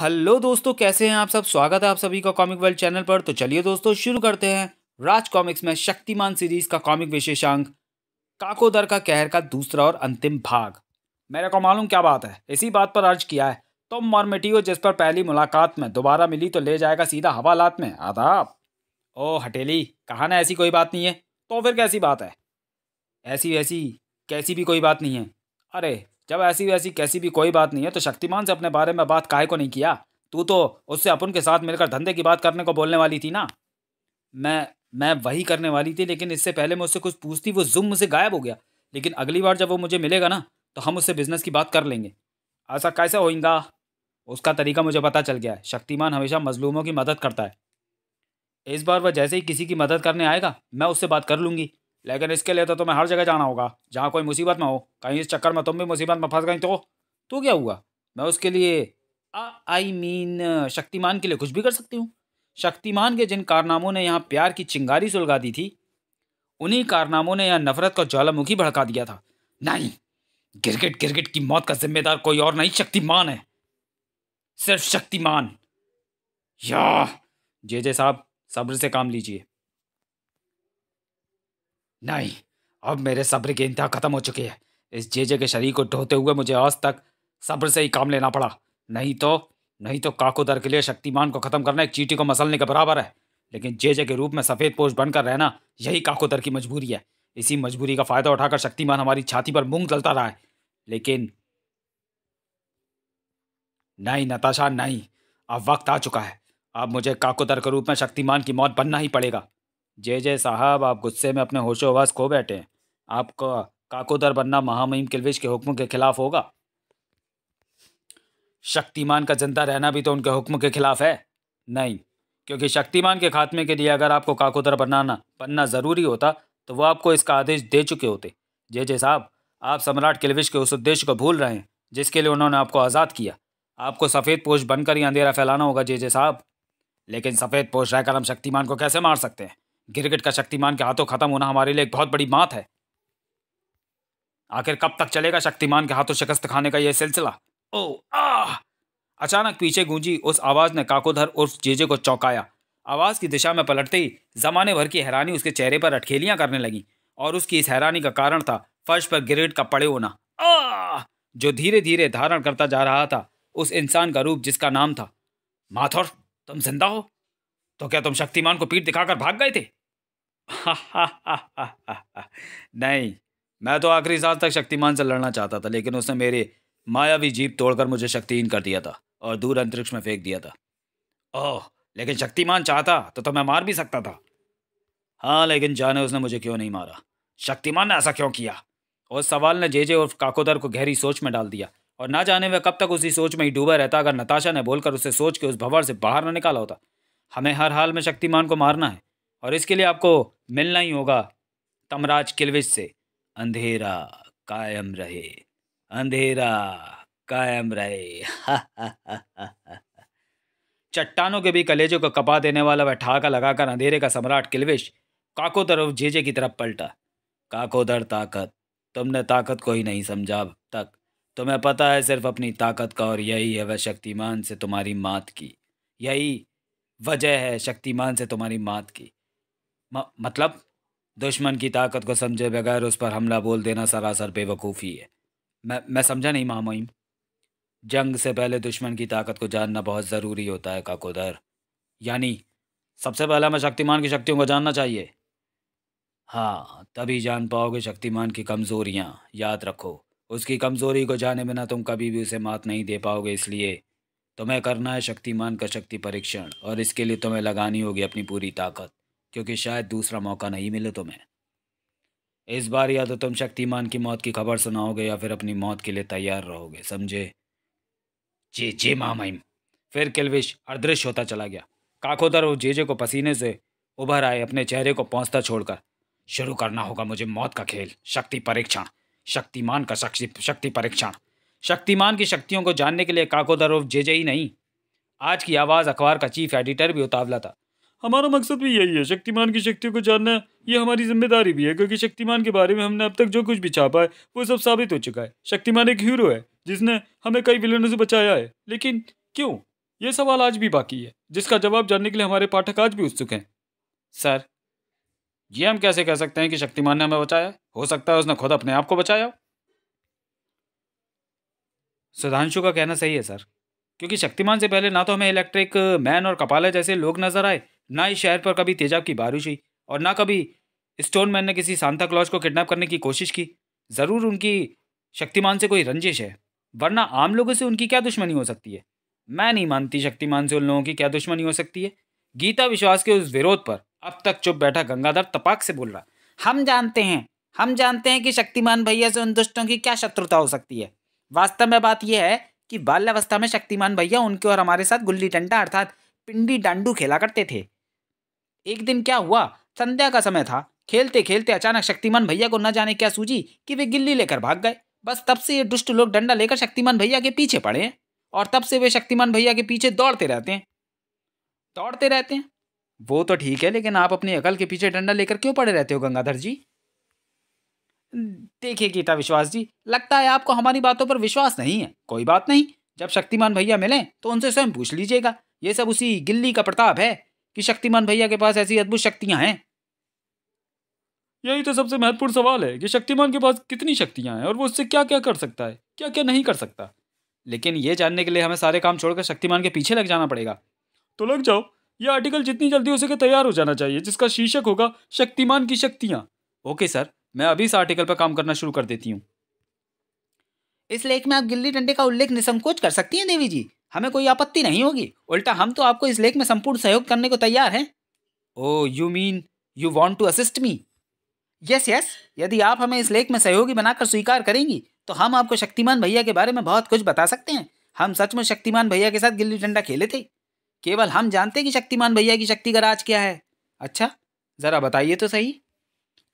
Hello दोस्तों, कैसे हैं आप सब। स्वागत है आप सभी का कॉमिक वर्ल्ड चैनल पर। तो चलिए दोस्तों शुरू करते हैं राज कॉमिक्स में शक्तिमान सीरीज का कॉमिक विशेषांक काकोदर का कहर का दूसरा और अंतिम भाग। मेरे को मालूम क्या बात है, इसी बात पर अर्ज किया है। तुम मॉर्मेटियो जिस पर पहली मुलाकात में दोबारा मिली तो ले जाएगा सीधा हवालात में। आदाब। ओ हटेली, कहा ना ऐसी कोई बात नहीं है। तो फिर कैसी बात है? ऐसी वैसी कैसी भी कोई बात नहीं है। अरे जब ऐसी वैसी कैसी भी कोई बात नहीं है तो शक्तिमान से अपने बारे में बात काहे को नहीं किया? तू तो उससे अपन के साथ मिलकर धंधे की बात करने को बोलने वाली थी ना। मैं वही करने वाली थी, लेकिन इससे पहले मैं उससे कुछ पूछती वो जुम मुझसे गायब हो गया। लेकिन अगली बार जब वो मुझे मिलेगा ना तो हम उससे बिजनेस की बात कर लेंगे। ऐसा कैसे होएगा? उसका तरीका मुझे पता चल गया है। शक्तिमान हमेशा मजलूमों की मदद करता है। इस बार वह जैसे ही किसी की मदद करने आएगा मैं उससे बात कर लूंगी। लेकिन इसके लिए तो तुम्हें हर जगह जाना होगा जहाँ कोई मुसीबत में हो। कहीं इस चक्कर में तुम भी मुसीबत में फंस गई तो क्या हुआ? मैं उसके लिए आई मीन शक्तिमान के लिए कुछ भी कर सकती हूँ। शक्तिमान के जिन कारनामों ने यहाँ प्यार की चिंगारी सुलगा दी थी, उन्हीं कारनामों ने यहाँ नफरत का ज्वालामुखी भड़का दिया था। नहीं, गिरगिट गिरगिट की मौत का जिम्मेदार कोई और नहीं, शक्तिमान है। सिर्फ शक्तिमान। या जे साहब, सब्र से काम लीजिए। नहीं, अब मेरे सब्र की इंतहा खत्म हो चुकी है। इस जेजे के शरीर को ढोते हुए मुझे आज तक सब्र से ही काम लेना पड़ा। नहीं तो काकोदर के लिए शक्तिमान को खत्म करना एक चींटी को मसलने के बराबर है। लेकिन जेजे के रूप में सफेद पोश बनकर रहना यही काकोदर की मजबूरी है। इसी मजबूरी का फायदा उठाकर शक्तिमान हमारी छाती पर मूंग तलता रहा है। लेकिन नहीं नताशा, नहीं। अब वक्त आ चुका है। अब मुझे काकोदर के रूप में शक्तिमान की मौत बनना ही पड़ेगा। जे साहब, आप गुस्से में अपने होशो हवास खो बैठे हैं। आपका काकोदर बनना महामहिम किल्विश के हुक्म के खिलाफ होगा। शक्तिमान का जिंदा रहना भी तो उनके हुक्म के खिलाफ है। नहीं, क्योंकि शक्तिमान के खात्मे के लिए अगर आपको काकोदर बनना जरूरी होता तो वो आपको इसका आदेश दे चुके होते। जे साहब, आप सम्राट किल्विश के उस उद्देश्य को भूल रहे हैं जिसके लिए उन्होंने आपको आज़ाद किया। आपको सफ़ेद पोश बनकर ही अंधेरा फैलाना होगा जे साहब। लेकिन सफ़ेद पोश रहकर हम शक्तिमान को कैसे मार सकते हैं? गिरगिट का शक्तिमान के हाथों खत्म होना हमारे लिए एक बहुत बड़ी मात है। आखिर कब तक चलेगा शक्तिमान के हाथों शिकस्त खाने का यह सिलसिला? ओ आ! अचानक पीछे गूंजी उस आवाज ने काकोधर उर्फ जेजे को चौंकाया। आवाज की दिशा में पलटते ही जमाने भर की हैरानी उसके चेहरे पर अटखेलियां करने लगी। और उसकी इस हैरानी का कारण था फर्श पर गिरगिट का पड़े होना, जो धीरे धीरे धारण करता जा रहा था उस इंसान का रूप जिसका नाम था माथुर। तुम जिंदा हो? तो क्या तुम शक्तिमान को पीठ दिखाकर भाग गए थे? नहीं, मैं तो आखिरी सांस तक शक्तिमान से लड़ना चाहता था, लेकिन उसने मेरे मायावी जीप तोड़कर मुझे शक्तिहीन कर दिया था और दूर अंतरिक्ष में फेंक दिया था। ओह, लेकिन शक्तिमान चाहता तो मैं मार भी सकता था। हाँ, लेकिन जाने उसने मुझे क्यों नहीं मारा। शक्तिमान ने ऐसा क्यों किया? उस सवाल ने जेजे और काकोदर को गहरी सोच में डाल दिया। और ना जाने वह कब तक उसी सोच में ही डूबा रहता अगर नताशा ने बोलकर उसे सोच के उस भंवर से बाहर न निकाला होता। हमें हर हाल में शक्तिमान को मारना है और इसके लिए आपको मिलना ही होगा तमराज किल्विश से। अंधेरा कायम रहे, अंधेरा कायम रहे। चट्टानों के भी कलेजों को कपा देने वाला वह ठाका लगाकर अंधेरे का सम्राट किल्विश काकोदर और जेजे की तरफ पलटा। काकोदर, ताकत, तुमने ताकत को ही नहीं समझा अब तक। तुम्हें पता है सिर्फ अपनी ताकत का, और यही है वह शक्तिमान से तुम्हारी मात की। यही वजह है शक्तिमान से तुम्हारी मात की। मतलब दुश्मन की ताकत को समझे बगैर उस पर हमला बोल देना सरासर बेवकूफ़ी है। मैं समझा नहीं महामहिम। जंग से पहले दुश्मन की ताकत को जानना बहुत ज़रूरी होता है काकोदर। यानी सबसे पहले हमें शक्तिमान की शक्तियों को जानना चाहिए। हाँ, तभी जान पाओगे शक्तिमान की कमज़ोरियाँ। याद रखो, उसकी कमज़ोरी को जाने बिना तुम कभी भी उसे मात नहीं दे पाओगे। इसलिए तुम्हें करना है शक्तिमान का शक्ति परीक्षण, और इसके लिए तुम्हें लगानी होगी अपनी पूरी ताकत, क्योंकि शायद दूसरा मौका नहीं मिले तुम्हें। इस बार या तो तुम शक्तिमान की मौत की खबर सुनाओगे या फिर अपनी मौत के लिए तैयार रहोगे, समझे? जी जी महामहिम। फिर किल्विश अदृश्य होता चला गया। काकोदर और जेजे को पसीने से उभर आए अपने चेहरे को पहुंचता छोड़कर। शुरू करना होगा मुझे मौत का खेल, शक्ति परीक्षण, शक्तिमान का शक्ति परीक्षण। शक्तिमान की शक्तियों को जानने के लिए काकोदर और जेजे ही नहीं, आज की आवाज़ अखबार का चीफ एडिटर भी उतावला था। हमारा मकसद भी यही है, शक्तिमान की शक्तियों को जानना। ये हमारी जिम्मेदारी भी है, क्योंकि शक्तिमान के बारे में हमने अब तक जो कुछ भी छापा है वो सब साबित हो चुका है। शक्तिमान एक हीरो है जिसने हमें कई विलेनों से बचाया है। लेकिन क्यों? ये सवाल आज भी बाकी है, जिसका जवाब जानने के लिए हमारे पाठक आज भी उत्सुक हैं। सर, ये हम कैसे कह सकते हैं कि शक्तिमान ने हमें बचाया? हो सकता है उसने खुद अपने आप को बचाया हो। सुधांशु का कहना सही है सर, क्योंकि शक्तिमान से पहले ना तो हमें इलेक्ट्रिक मैन और कपाला जैसे लोग नजर आए, ना इस शहर पर कभी तेजाब की बारिश हुई, और ना कभी स्टोन मैन ने किसी सांता क्लॉज को किडनैप करने की कोशिश की। जरूर उनकी शक्तिमान से कोई रंजिश है, वरना आम लोगों से उनकी क्या दुश्मनी हो सकती है? मैं नहीं मानती शक्तिमान से उन लोगों की क्या दुश्मनी हो सकती है। गीता विश्वास के उस विरोध पर अब तक चुप बैठा गंगाधर तपाक से बोल रहा, हम जानते हैं कि शक्तिमान भैया से उन दुष्टों की क्या शत्रुता हो सकती है। वास्तव में बात यह है कि बाल्यावस्था में शक्तिमान भैया उनके और हमारे साथ गुल्ली डंडा अर्थात पिंडी डांडू खेला करते थे। एक दिन क्या हुआ, संध्या का समय था, खेलते खेलते अचानक शक्तिमान भैया को न जाने क्या सूझी कि वे गिल्ली लेकर भाग गए। बस तब से ये दुष्ट लोग डंडा लेकर शक्तिमान भैया के पीछे पड़े हैं, और तब से वे शक्तिमान भैया के पीछे दौड़ते रहते हैं। वो तो ठीक है, लेकिन आप अपनी अकल के पीछे डंडा लेकर क्यों पड़े रहते हो गंगाधर जी? देखिए गीता विश्वास जी, लगता है आपको हमारी बातों पर विश्वास नहीं है। कोई बात नहीं, जब शक्तिमान भैया मिलें तो उनसे स्वयं पूछ लीजिएगा। ये सब उसी गिल्ली का प्रताप है कि शक्तिमान भैया के पास ऐसी अद्भुत शक्तियां हैं। यही तो सबसे महत्वपूर्ण सवाल है कि शक्तिमान के पास कितनी शक्तियां हैं और वो उससे क्या क्या कर सकता है, क्या क्या नहीं कर सकता। लेकिन ये जानने के लिए हमें सारे काम छोड़कर शक्तिमान के पीछे लग जाना पड़ेगा। तो लग जाओ, ये आर्टिकल जितनी जल्दी हो सके तैयार हो जाना चाहिए, जिसका शीर्षक होगा शक्तिमान की शक्तियां। ओके सर, मैं अभी इस आर्टिकल पर काम करना शुरू कर देती हूँ। इस लेख में आप गिल्ली डंडे का उल्लेख निसंकोच कर सकती हैं देवी जी, हमें कोई आपत्ति नहीं होगी। उल्टा हम तो आपको इस लेख में संपूर्ण सहयोग करने को तैयार हैं। Oh you mean you want to assist me? Yes yes, यदि आप हमें इस लेख में सहयोगी बनाकर स्वीकार करेंगी तो हम आपको शक्तिमान भैया के बारे में बहुत कुछ बता सकते हैं। हम सचमुच शक्तिमान भैया के साथ गिल्ली डंडा खेले थे। केवल हम जानते हैं कि शक्तिमान भैया की शक्ति का राज क्या है। अच्छा, जरा बताइए तो सही।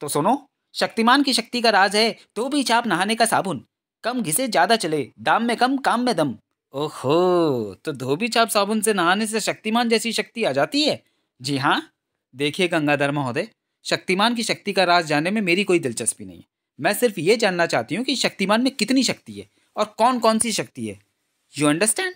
तो सुनो, शक्तिमान की शक्ति का राज है धोबी छाप नहाने का साबुन, कम घिसे ज्यादा चले, दाम में कम काम में दम। ओहो, तो धोबी छाप साबुन से नहाने से शक्तिमान जैसी शक्ति आ जाती है? जी हाँ। देखिए गंगाधर महोदय, शक्तिमान की शक्ति का राज जानने में मेरी कोई दिलचस्पी नहीं है। मैं सिर्फ ये जानना चाहती हूँ कि शक्तिमान में कितनी शक्ति है और कौन कौन सी शक्ति है। You understand?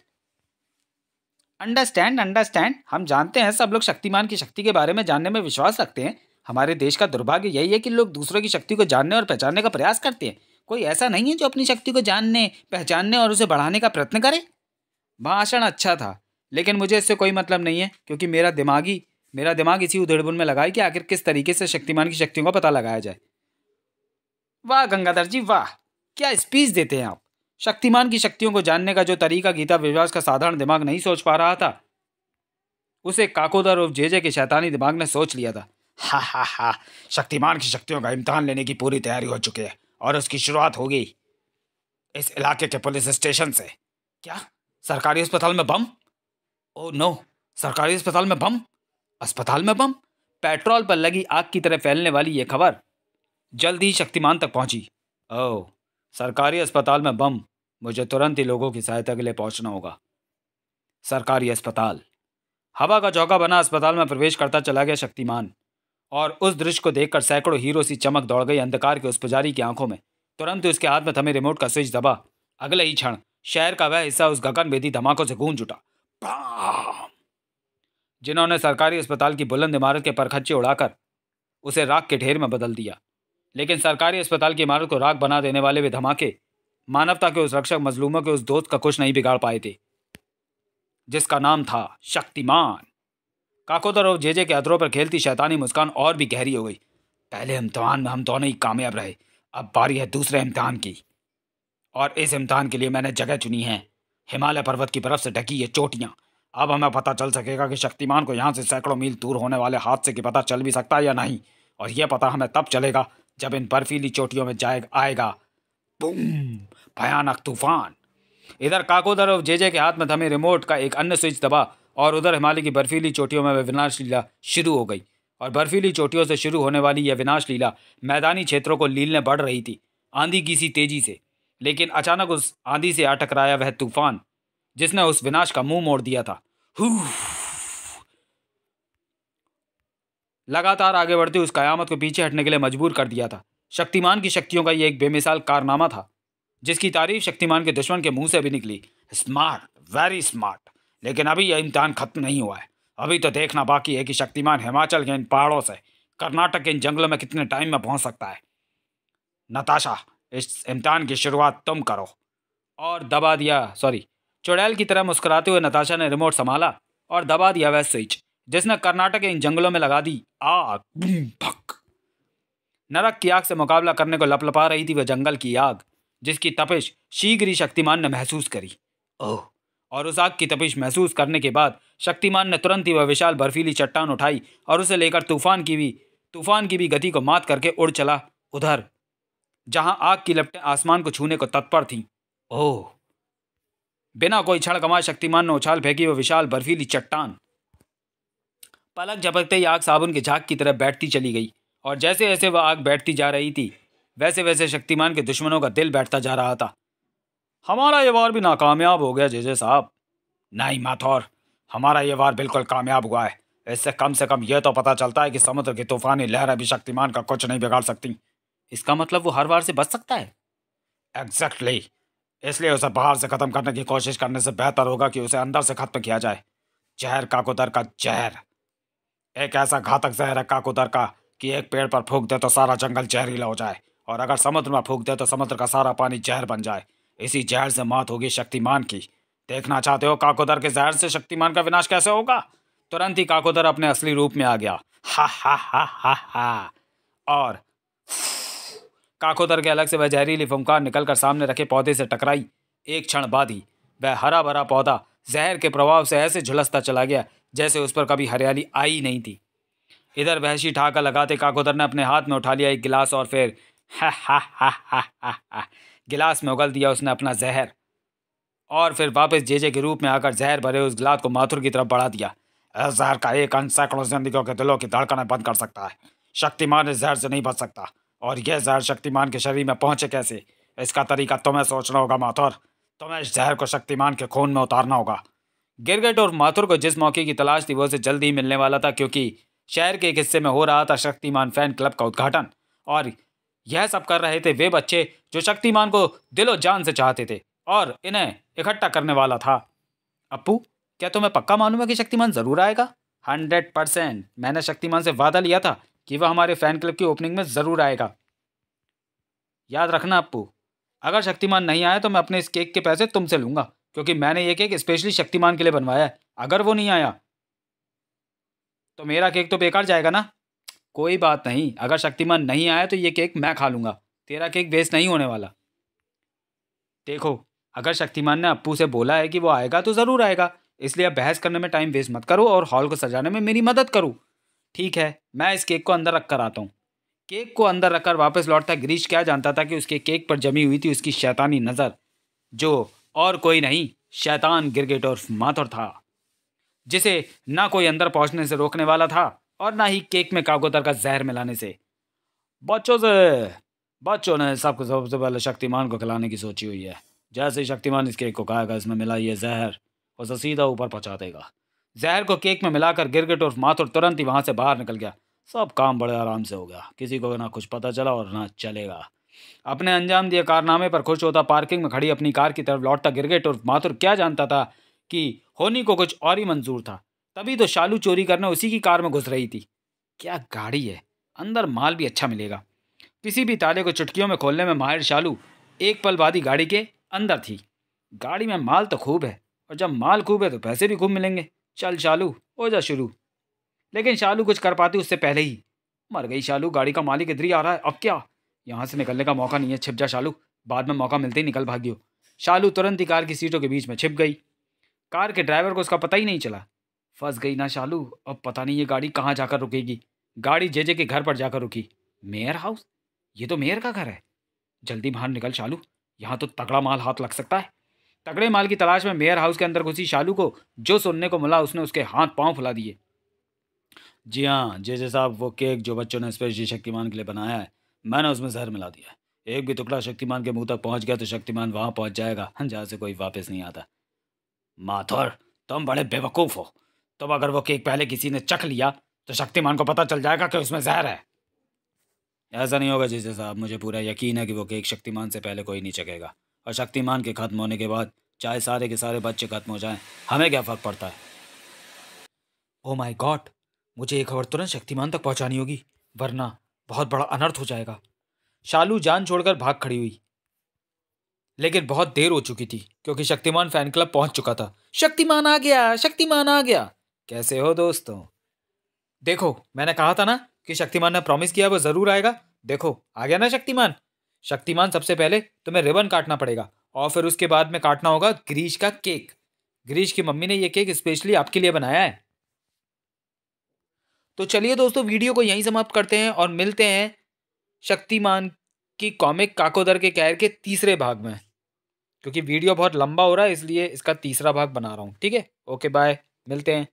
अंडरस्टैंड, हम जानते हैं सब लोग शक्तिमान की शक्ति के बारे में जानने में विश्वास रखते हैं। हमारे देश का दुर्भाग्य यही है कि लोग दूसरों की शक्ति को जानने और पहचानने का प्रयास करते हैं। कोई ऐसा नहीं है जो अपनी शक्ति को जानने, पहचानने और उसे बढ़ाने का प्रयत्न करे। भाषण अच्छा था, लेकिन मुझे इससे कोई मतलब नहीं है, क्योंकि मेरा दिमाग इसी उधेड़बुन में लगा है कि आखिर किस तरीके से शक्तिमान की शक्तियों का पता लगाया जाए। वाह गंगाधर जी वाह, क्या स्पीच देते हैं आप। शक्तिमान की शक्तियों को जानने का जो तरीका गीता विश्वास का साधारण दिमाग नहीं सोच पा रहा था, उसे काकोदर और जेजे के शैतानी दिमाग ने सोच लिया था। हा हा हा, शक्तिमान की शक्तियों का इम्तिहान लेने की पूरी तैयारी हो चुकी है और उसकी शुरुआत होगी इस इलाके के पुलिस स्टेशन से। क्या? सरकारी अस्पताल में बम? ओह नो, सरकारी अस्पताल में बम? अस्पताल में बम? पेट्रोल पर लगी आग की तरह फैलने वाली यह खबर जल्द ही शक्तिमान तक पहुंची। ओह, सरकारी अस्पताल में बम, मुझे तुरंत ही लोगों की सहायता के लिए पहुंचना होगा। सरकारी अस्पताल। हवा का झोंका बना अस्पताल में प्रवेश करता चला गया शक्तिमान, और उस दृश्य को देखकर सैकड़ों हीरो सी चमक दौड़ गई अंधकार के उस पुजारी की आंखों में। तुरंत उसके हाथ में थमे रिमोट का स्विच दबा। अगले ही क्षण शहर का वह हिस्सा उस गगनभेदी धमाकों से गूंज उठा, जिन्होंने सरकारी अस्पताल की बुलंद इमारत के परखच्चे उड़ाकर उसे राख के ढेर में बदल दिया। लेकिन सरकारी अस्पताल की इमारत को राख बना देने वाले वे धमाके मानवता के उस रक्षक मजलूमों के उस दोस्त का कुछ नहीं बिगाड़ पाए थे, जिसका नाम था शक्तिमान। काकोदर और जेजे के अधरों पर खेलती शैतानी मुस्कान और भी गहरी हो गई। पहले इम्तिहान में हम दोनों ही कामयाब रहे, अब बारी है दूसरे इम्तिहान की, और इस इम्तिहान के लिए मैंने जगह चुनी है हिमालय पर्वत की बर्फ से ढकी ये चोटियाँ। अब हमें पता चल सकेगा कि शक्तिमान को यहाँ से सैकड़ों मील दूर होने वाले हादसे की पता चल भी सकता है या नहीं, और यह पता हमें तब चलेगा जब इन बर्फीली चोटियों में आएगा बूम, भयानक तूफान। इधर काकोदर और जेजे के हाथ में थमे रिमोट का एक अन्य स्विच दबा, और उधर हिमालय की बर्फीली चोटियों में विनाश लीला शुरू हो गई। और बर्फीली चोटियों से शुरू होने वाली यह विनाश लीला मैदानी क्षेत्रों को लीलने बढ़ रही थी, आंधी की सी तेजी से। लेकिन अचानक उस आंधी से आ टकराया वह तूफान जिसने उस विनाश का मुंह मोड़ दिया था। लगातार आगे बढ़ती उस कयामत को पीछे हटने के लिए मजबूर कर दिया था। शक्तिमान की शक्तियों का यह एक बेमिसाल कारनामा था, जिसकी तारीफ शक्तिमान के दुश्मन के मुंह से भी निकली। Smart, very smart. लेकिन अभी यह इम्तिहान खत्म नहीं हुआ है। अभी तो देखना बाकी है कि शक्तिमान हिमाचल के इन पहाड़ों से कर्नाटक के इन जंगलों में कितने टाइम में पहुंच सकता है। नताशा, इस इम्तिहान की शुरुआत तुम करो। और दबा दिया, सॉरी, चुड़ैल की तरह मुस्कुराते हुए नताशा ने रिमोट संभाला और दबा दिया वह स्विच जिसने कर्नाटक के इन जंगलों में लगा दी आग। बूम, भक। नरक की आग से मुकाबला करने को लपलपा रही थी वह जंगल की आग, जिसकी तपिश शीघ्र ही शक्तिमान ने महसूस करी। ओह! और उस आग की तपिश महसूस करने के बाद शक्तिमान ने तुरंत ही वह विशाल बर्फीली चट्टान उठाई और उसे लेकर तूफान की भी गति को मात करके उड़ चला उधर जहां आग की लपटें आसमान को छूने को तत्पर थीं। ओह! बिना कोई क्षण गंवाए शक्तिमान ने उछाल फेंकी वह विशाल बर्फीली चट्टान। पलक झपकते ही आग साबुन के झाग की तरह बैठती चली गई और जैसे जैसे वह आग बैठती जा रही थी वैसे वैसे शक्तिमान के दुश्मनों का दिल बैठता जा रहा था। हमारा ये वार भी नाकामयाब हो गया जेजे साहब। नहीं माथौर, हमारा ये वार बिल्कुल कामयाब हुआ है। इससे कम यह तो पता चलता है कि समुद्र की तूफानी लहरें भी शक्तिमान का कुछ नहीं बिगाड़ सकती। इसका मतलब वो हर वार से बच सकता है। एग्जैक्टली। इसलिए उसे बाहर से खत्म करने की कोशिश करने से बेहतर होगा कि उसे अंदर से खत्म किया जाए। जहर काकोदर का जहर एक ऐसा घातक जहर है काकोदर का कि एक पेड़ पर फूंक दे तो सारा जंगल जहरीला हो जाए और अगर समुद्र में फूंक दे तो समुद्र का सारा पानी जहर बन जाए। इसी जहर से मौत होगी शक्तिमान की। देखना चाहते हो काकोदर के जहर से शक्तिमान का विनाश कैसे होगा? तुरंत ही काकोदर अपने असली रूप में आ गया। हा हा हा हा हा। और काकोदर के अलग से वह जहरीली फुंकार निकलकर सामने रखे पौधे से टकराई। एक क्षण बाद ही वह हरा भरा पौधा जहर के प्रभाव से ऐसे झुलसता चला गया जैसे उस पर कभी हरियाली आई नहीं थी। इधर वहशी ठहाका लगाते काकोदर ने अपने हाथ में उठा लिया एक गिलास और फिर हा हा हा हा हा हा गिलास में उगल दिया उसने अपना जहर और फिर वापस जेजे के रूप में आकर जहर भरे उस गिलास को माथुर की तरफ बढ़ा दिया। इस जहर का एक अंश सैकड़ों जिंदगियों के दिलों की धड़कनें बंद कर सकता है। शक्तिमान इस जहर से नहीं बच सकता और यह जहर शक्तिमान के शरीर में पहुंचे कैसे, इसका तरीका तुम्हें सोचना होगा माथुर। तुम्हें इस जहर को शक्तिमान के खून में उतारना होगा। गिरगिट और माथुर को जिस मौके की तलाश थी वो उसे जल्दी ही मिलने वाला था क्योंकि शहर के एक हिस्से में हो रहा था शक्तिमान फैन क्लब का उद्घाटन और यह सब कर रहे थे वे बच्चे जो शक्तिमान को दिलो जान से चाहते थे और इन्हें इकट्ठा करने वाला था। अप्पू, क्या तुम्हें पक्का मालूम है कि शक्तिमान जरूर आएगा? 100%। मैंने शक्तिमान से वादा लिया था कि वह हमारे फैन क्लब की ओपनिंग में जरूर आएगा। याद रखना अप्पू, अगर शक्तिमान नहीं आया तो मैं अपने इस केक के पैसे तुमसे लूंगा क्योंकि मैंने ये केक स्पेशली शक्तिमान के लिए बनवाया है। अगर वो नहीं आया तो मेरा केक तो बेकार जाएगा ना। कोई बात नहीं, अगर शक्तिमान नहीं आया तो ये केक मैं खा लूंगा। तेरा केक वेस्ट नहीं होने वाला। देखो, अगर शक्तिमान ने अप्पू से बोला है कि वो आएगा तो ज़रूर आएगा, इसलिए अब बहस करने में टाइम वेस्ट मत करो और हॉल को सजाने में मेरी मदद करो। ठीक है, मैं इस केक को अंदर रख कर आता हूँ। केक को अंदर रखकर वापस लौटता गिरीश क्या जानता था कि उसके केक पर जमी हुई थी उसकी शैतानी नज़र, जो और कोई नहीं शैतान गिरगिट और माथुर था, जिसे ना कोई अंदर पहुंचने से रोकने वाला था और ना ही केक में काकोदर का जहर मिलाने से। बच्चों से बच्चों ने सबको सबसे पहले शक्तिमान को खिलाने की सोची हुई है। जैसे ही शक्तिमान इस केक को खाएगा इसमें मिला ये जहर उसे सीधा ऊपर पहुंचा देगा। जहर को केक में मिलाकर गिरगिट और माथुर तुरंत ही वहां से बाहर निकल गया। सब काम बड़े आराम से हो गया, किसी को ना कुछ पता चला और ना चलेगा। अपने अंजाम दिए कारनामे पर खुश होता पार्किंग में खड़ी अपनी कार की तरफ लौटता गिरगिट और माथुर क्या जानता था कि होनी को कुछ और ही मंजूर था। तभी तो शालू चोरी करने उसी की कार में घुस रही थी। क्या गाड़ी है, अंदर माल भी अच्छा मिलेगा। किसी भी ताले को चुटकियों में खोलने में माहिर शालू एक पल बाद ही गाड़ी के अंदर थी। गाड़ी में माल तो खूब है और जब माल खूब है तो पैसे भी खूब मिलेंगे। चल शालू, हो जा शुरू। लेकिन शालू कुछ कर पाती उससे पहले ही मर गई। शालू, गाड़ी का मालिक इधर ही आ रहा है, अब क्या? यहाँ से निकलने का मौका नहीं है, छिप जा शालू, बाद में मौका मिलते ही निकल भागियो। शालू तुरंत ही कार की सीटों के बीच में छिप गई। कार के ड्राइवर को उसका पता ही नहीं चला। फंस गई ना शालू, अब पता नहीं ये गाड़ी कहाँ जाकर रुकेगी। गाड़ी जेजे के घर पर जाकर रुकी। Mayor house? ये तो मेयर का घर है। जल्दी बाहर निकल शालू, यहाँ तो तगड़ा माल हाथ लग सकता है। तगड़े माल की तलाश में मेयर हाउस के अंदर घुसी शालू को जो सुनने को मिला उसने उसके हाथ पांव फुला दिए। जी हाँ जेजे साहब, वो केक जो बच्चों ने स्पेशली शक्तिमान के लिए बनाया है, मैंने उसमें जहर मिला दिया है। एक भी टुकड़ा शक्तिमान के मुंह तक पहुंच गया तो शक्तिमान वहां पहुंच जाएगा जहाँ से कोई वापस नहीं आता। माथुर, तुम बड़े बेवकूफ़ हो। तुम अगर वो केक पहले किसी ने चख लिया तो शक्तिमान को पता चल जाएगा कि उसमें जहर है। ऐसा नहीं होगा जीजे साहब, मुझे पूरा यकीन है कि वो केक शक्तिमान से पहले कोई नहीं चखेगा और शक्तिमान के खत्म होने के बाद चाहे सारे के सारे बच्चे खत्म हो जाएं, हमें क्या फ़र्क पड़ता है। ओ माय गॉड, मुझे ये खबर तुरंत शक्तिमान तक पहुंचानी होगी, वरना बहुत बड़ा अनर्थ हो जाएगा। शालू जान छोड़कर भाग खड़ी हुई, लेकिन बहुत देर हो चुकी थी क्योंकि शक्तिमान फैन क्लब पहुंच चुका था। शक्तिमान आ गया, शक्तिमान आ गया। कैसे हो दोस्तों? देखो, मैंने कहा था ना कि शक्तिमान ने प्रॉमिस किया वो जरूर आएगा। देखो आ गया ना शक्तिमान। शक्तिमान, सबसे पहले तुम्हें रिबन काटना पड़ेगा और फिर उसके बाद में काटना होगा ग्रीश का केक। ग्रीश की मम्मी ने ये केक स्पेशली आपके लिए बनाया है। तो चलिए दोस्तों, वीडियो को यहीं समाप्त करते हैं और मिलते हैं शक्तिमान की कॉमिक काकोदर के कहर के तीसरे भाग में। क्योंकि वीडियो बहुत लंबा हो रहा है इसलिए इसका तीसरा भाग बना रहा हूँ। ठीक है, ओके बाय, मिलते हैं।